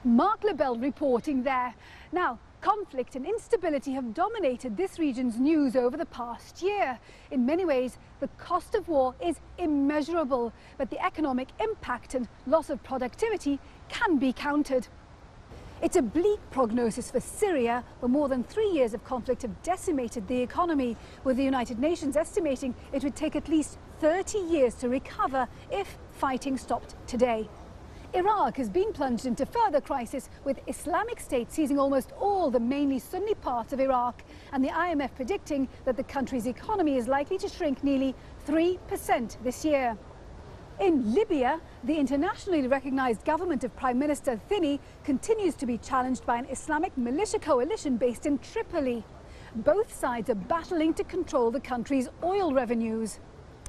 Mark Lebel reporting there. Now, conflict and instability have dominated this region's news over the past year. In many ways, the cost of war is immeasurable, but the economic impact and loss of productivity can be countered. It's a bleak prognosis for Syria, where more than 3 years of conflict have decimated the economy, with the United Nations estimating it would take at least 30 years to recover if fighting stopped today. Iraq has been plunged into further crisis, with Islamic State seizing almost all the mainly Sunni parts of Iraq, and the IMF predicting that the country's economy is likely to shrink nearly 3% this year. In Libya, the internationally recognized government of Prime Minister Thini continues to be challenged by an Islamic militia coalition based in Tripoli. Both sides are battling to control the country's oil revenues.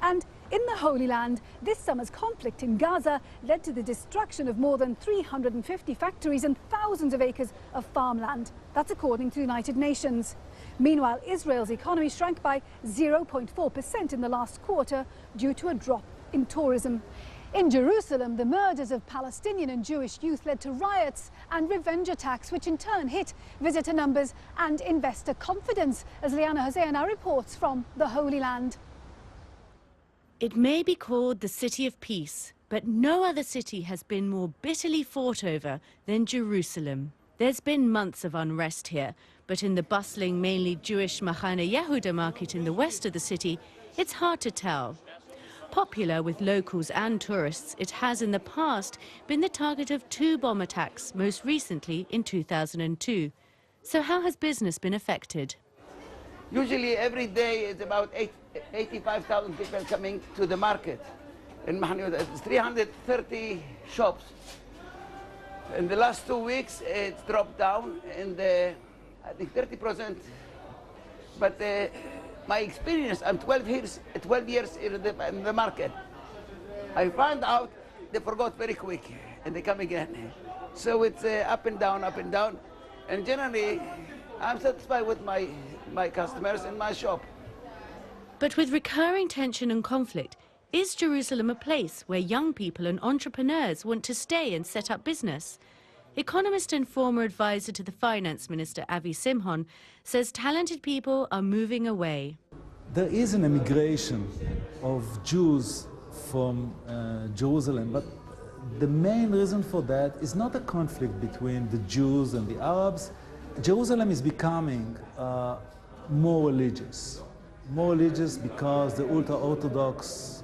And in the Holy Land, this summer's conflict in Gaza led to the destruction of more than 350 factories and thousands of acres of farmland. That's according to the United Nations. Meanwhile, Israel's economy shrank by 0.4% in the last quarter due to a drop in tourism. In Jerusalem, the murders of Palestinian and Jewish youth led to riots and revenge attacks, which in turn hit visitor numbers and investor confidence, as Leana Hosea now reports from the Holy Land. It may be called the City of Peace, but no other city has been more bitterly fought over than Jerusalem. There's been months of unrest here, but in the bustling, mainly Jewish Machane Yehuda market in the west of the city, it's hard to tell. Popular with locals and tourists, it has in the past been the target of 2 bomb attacks, most recently in 2002. So how has business been affected? Usually every day it's about 85,000 people coming to the market. In Mahanoud, it's 330 shops. In the last 2 weeks, it's dropped down in the, I think, 30%. But my experience, I'm 12 years in the market. I found out they forgot very quick and they come again. So it's up and down, up and down. And generally, I'm satisfied with my customers in my shop. But with recurring tension and conflict, is Jerusalem a place where young people and entrepreneurs want to stay and set up business? Economist and former advisor to the finance minister, Avi Simon, says talented people are moving away. There is an immigration of Jews from Jerusalem, but the main reason for that is not a conflict between the Jews and the Arabs. Jerusalem is becoming more religious because the ultra-Orthodox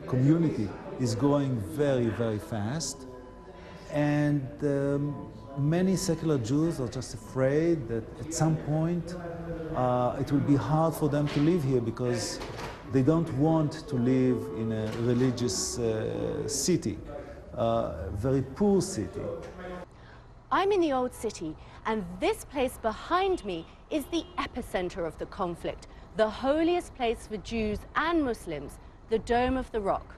community is growing very, very fast. And many secular Jews are just afraid that at some point it will be hard for them to live here because they don't want to live in a religious city, very poor city. I'm in the old city, and this place behind me is the epicenter of the conflict, the holiest place for Jews and Muslims, the Dome of the Rock.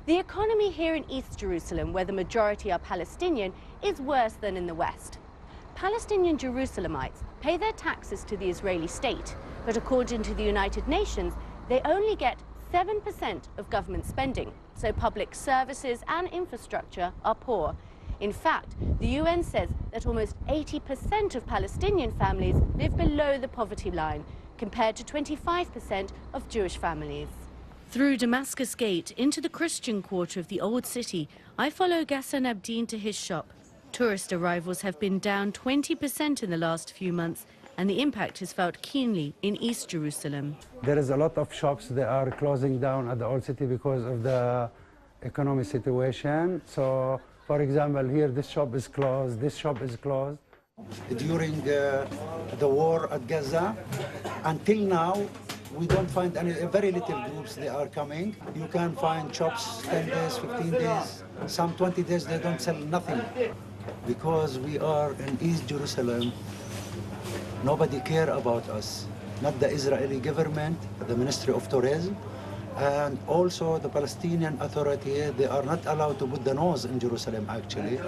The economy here in East Jerusalem, where the majority are Palestinian, is worse than in the West. Palestinian Jerusalemites pay their taxes to the Israeli state, but according to the United Nations, they only get 7% of government spending, so public services and infrastructure are poor. In fact, the UN says that almost 80% of Palestinian families live below the poverty line, compared to 25% of Jewish families. Through Damascus Gate into the Christian quarter of the Old City, I follow Ghassan Abdin to his shop. Tourist arrivals have been down 20% in the last few months, and the impact is felt keenly in East Jerusalem. There is a lot of shops that are closing down at the Old City because of the economic situation. So, for example, here this shop is closed, this shop is closed. During the war at Gaza, until now, we don't find any, very little groups they are coming. You can find shops 10 days, 15 days, some 20 days they don't sell nothing. Because we are in East Jerusalem, nobody care about us. Not the Israeli government, the Ministry of Tourism, and also the Palestinian Authority. They are not allowed to put the nose in Jerusalem, actually.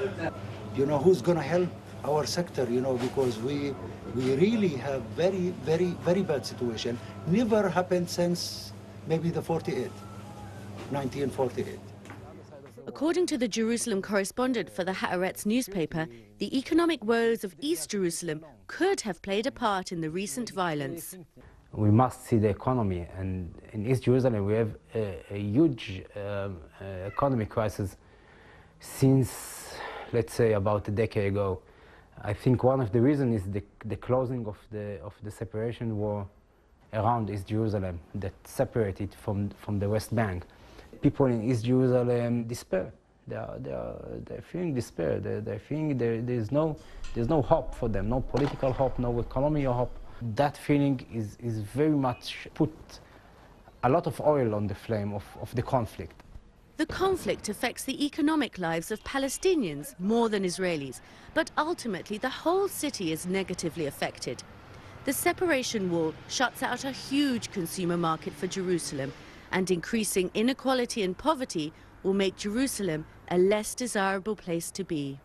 You know, who's gonna help our sector, you know, because we really have very, very, very bad situation. Never happened since maybe the 1948. According to the Jerusalem correspondent for the Haaretz newspaper, the economic woes of East Jerusalem could have played a part in the recent violence. We must see the economy, and in East Jerusalem we have a huge economic crisis since, let's say, about a decade ago. I think one of the reasons is the closing of the separation wall around East Jerusalem that separated from the West Bank. People in East Jerusalem despair. They're feeling despair. They're feeling there's no hope for them, no political hope, no economic hope. That feeling is very much put a lot of oil on the flame of the conflict. The conflict affects the economic lives of Palestinians more than Israelis, but ultimately the whole city is negatively affected. The separation wall shuts out a huge consumer market for Jerusalem, and increasing inequality and poverty will make Jerusalem a less desirable place to be.